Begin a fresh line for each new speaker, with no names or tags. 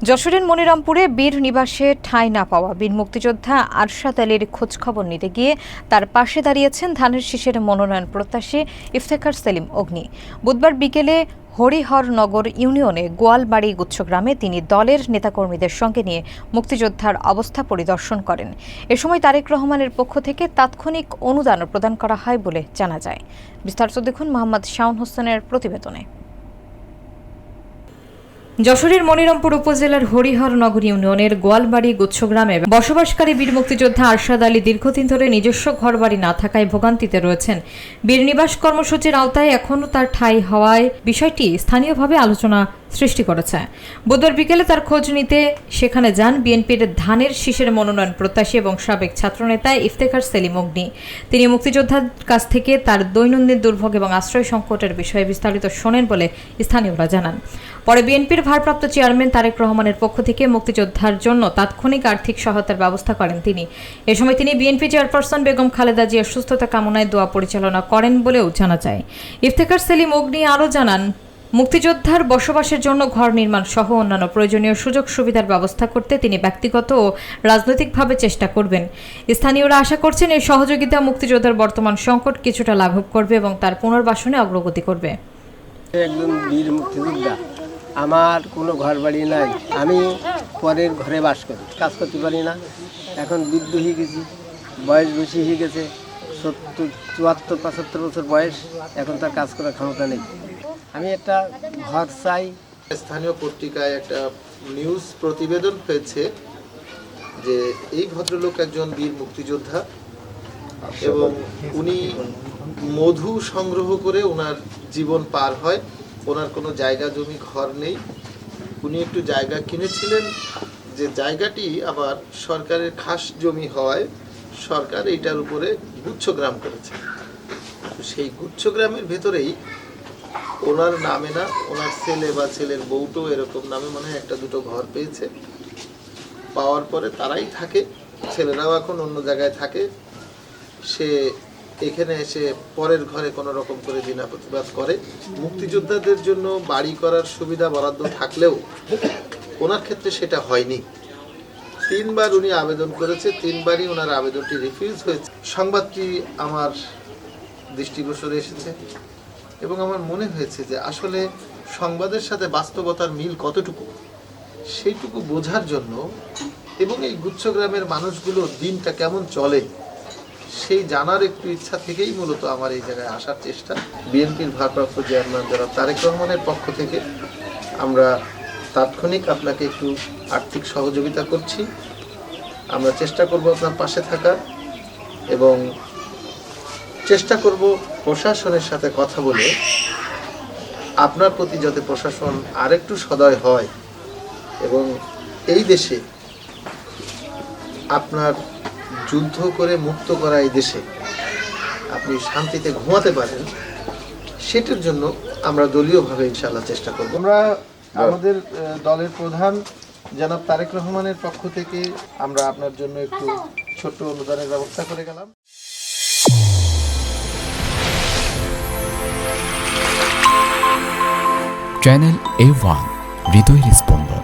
যশোরের মনিরামপুরে বীর নিবাসে ঠাঁই না পাওয়া বীর মুক্তিযোদ্ধা আরশাদ আলীর খোঁজখবর নিতে গিয়ে তার পাশে দাঁড়িয়েছেন ধানের শীষের মনোনয়ন প্রত্যাশী ইফতেখার সেলিম অগ্নি। বুধবার বিকেলে হরিহরনগর ইউনিয়নে গোয়ালবাড়ি গুচ্ছগ্রামে তিনি দলের নেতাকর্মীদের সঙ্গে নিয়ে মুক্তিযোদ্ধার অবস্থা পরিদর্শন করেন। এ সময় তারেক রহমানের পক্ষ থেকে তাৎক্ষণিক অনুদান প্রদান করা হয় বলে জানা যায়। বিস্তারিত দেখুন মোহাম্মদ শাওন হোসেনের প্রতিবেদনে। যশোরের মনিরামপুর উপজেলার হরিহরনগর ইউনিয়নের গোয়ালবাড়ি গুচ্ছগ্রামে বসবাসকারী বীর মুক্তিযোদ্ধা আরশাদ আলী দীর্ঘদিন ধরে নিজস্ব ঘরবাড়ি না থাকায় ভোগান্তিতে রয়েছেন। বীর নিবাস কর্মসূচির আওতায় এখনও তার ঠাঁই হওয়ায় বিষয়টি স্থানীয়ভাবে আলোচনা সৃষ্টি করেছে। বুধবার বিকেলে তার খোঁজ নিতে সেখানে যান বিএনপির ধানের শীষের মনোনয়ন প্রত্যাশী এবং সাবেক ছাত্রনেতা ইফতেখার সেলিম অগ্নি। তিনি মুক্তিযোদ্ধার কাছ থেকে তার দৈনন্দিন দুর্ভোগ এবং আশ্রয় সংকটের বিষয়ে বিস্তারিত শোনেন বলে স্থানীয়রা জানান। পরে বিএনপির ভারপ্রাপ্ত চেয়ারম্যান তারেক রহমানের পক্ষ থেকে মুক্তিযোদ্ধার জন্য তাৎক্ষণিক আর্থিক সহায়তার ব্যবস্থা করেন তিনি। এ সময় তিনি বিএনপি চেয়ারপারসন বেগম খালেদা জিয়ার সুস্থতা কামনায় দোয়া পরিচালনা করেন বলেও জানা যায়। ইফতেখার সেলিম অগ্নি আরও জানান, মুক্তিযোদ্ধার বসবাসের জন্য ঘর নির্মাণ সহ অন্যান্য প্রয়োজনীয় সুযোগ সুবিধার ব্যবস্থা করতে তিনি ব্যক্তিগত ও রাজনৈতিকভাবে চেষ্টা করবেন। স্থানীয়রা আশা করছেন এই সহযোগিতা মুক্তিযোদ্ধার বর্তমান সংকট কিছুটা লাঘব করবে এবং তার পুনর্বাসনে অগ্রগতি করবে।
একজন বীর মুক্তিযোদ্ধা, আমার কোনো ঘর বাড়ি নাই, আমি পরের ঘরে বাস করি, কাজ করতে পারি না। এখন বৃদ্ধ হয়ে গেছি, বয়স বেশি হয়ে গেছে, 70, 74, 75 বছর বয়স, এখন তার কাজ করার ক্ষমতা নেই। আমি একটা ঘর চাই।
স্থানীয় পত্রিকায় একটা নিউজ প্রতিবেদন হয়েছে যে এই ভদ্রলোক একজন বীর মুক্তিযোদ্ধা এবং উনি মধু সংগ্রহ করে ওনার জীবন পার হয়। ওনার কোনো জায়গা জমি ঘর নেই। উনি একটু জায়গা কিনেছিলেন, যে জায়গাটি আবার সরকারের খাস জমি হওয়ায় সরকার এইটার উপরে গুচ্ছগ্রাম করেছে। সেই গুচ্ছগ্রামের ভেতরেই ওনার নামে না, ওনার ছেলে বা ছেলের বউটো এরকম নামে মনে হয় একটা দুটো ঘর পেয়েছে। পাওয়ার পরে তারাই থাকে, ছেলেরাও এখন অন্য জায়গায় থাকে। সে এখানে এসে পরের ঘরে কোনো রকম করে দিনা প্রতিবাদ করে। মুক্তিযোদ্ধাদের জন্য বাড়ি করার সুবিধা বরাদ্দ থাকলেও ওনার ক্ষেত্রে সেটা হয়নি। 3 বার উনি আবেদন করেছে, 3 বারই ওনার আবেদনটি রিফিউজ হয়েছে। সংবাদটি আমার দৃষ্টিগোচরে এসেছে এবং আমার মনে হয়েছে যে আসলে সংবাদের সাথে বাস্তবতার মিল কতটুকু সেইটুকু বোঝার জন্য এবং এই গুচ্ছগ্রামের মানুষগুলোর দিনটা কেমন চলে সেই জানার একটু ইচ্ছা থেকেই মূলত আমার এই জায়গায় আসার চেষ্টা। বিএনপির ভারপ্রাপ্ত চেয়ারম্যান জনাব তারেক রহমানের পক্ষ থেকে আমরা তাৎক্ষণিক আপনাকে একটু আর্থিক সহযোগিতা করছি। আমরা চেষ্টা করব আপনার পাশে থাকার এবং চেষ্টা করব প্রশাসনের সাথে কথা বলে আপনার প্রতি যাতে প্রশাসন আরেকটু সদয় হয় এবং এই দেশে আপনার যুদ্ধ করে মুক্ত করা এই দেশে আপনি শান্তিতে ঘুমাতে পারেন, সেটার জন্য আমরা দলীয়ভাবে ইনশাআল্লাহ চেষ্টা করব। আমরা আমাদের দলের প্রধান জনাব তারেক রহমানের পক্ষ থেকে আমরা আপনার জন্য একটু ছোট্ট অনুদানের ব্যবস্থা করে গেলাম।
চ্যানেল A1 হৃদয়ের স্পন্দন।